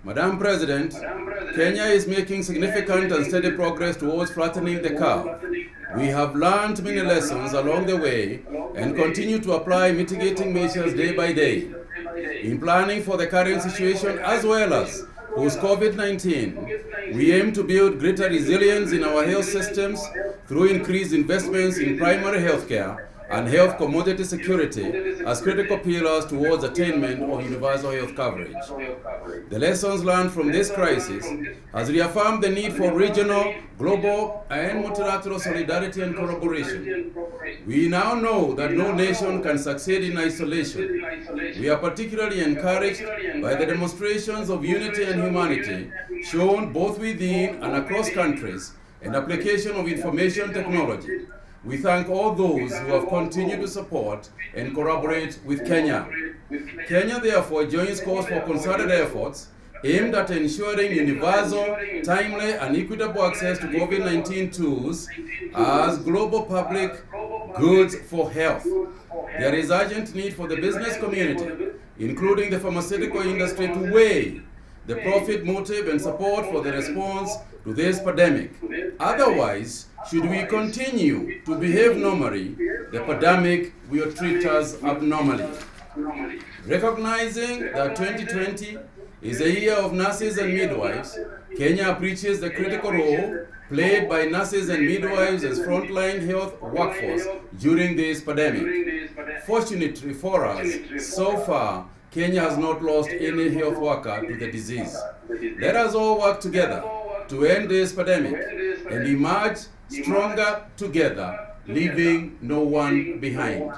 Madam President, Kenya is making significant and steady progress towards flattening the curve. We have learned many lessons along the way and continue to apply mitigating measures day by day. In planning for the current situation as well as post-COVID-19, we aim to build greater resilience in our health systems through increased investments in primary health care and health commodity security as critical pillars towards attainment of universal health coverage. The lessons learned from this crisis has reaffirmed the need for regional, global, and multilateral solidarity and collaboration. We now know that no nation can succeed in isolation. We are particularly encouraged by the demonstrations of unity and humanity shown both within and across countries and application of information technology. We thank all those who have continued to support and collaborate with Kenya. Kenya therefore joins calls for concerted efforts aimed at ensuring universal, timely, and equitable access to COVID-19 tools as global public goods for health. There is urgent need for the business community, including the pharmaceutical industry, to weigh the profit motive and support for the response to this pandemic. Otherwise, should we continue to behave normally, the pandemic will treat us abnormally. Recognizing that 2020 is a year of nurses and midwives, Kenya appreciates the critical role played by nurses and midwives as frontline health workforce during this pandemic. Fortunately for us, so far, Kenya has not lost any health worker to the disease. Let us all work together to end this pandemic and emerge stronger together, leaving no one behind.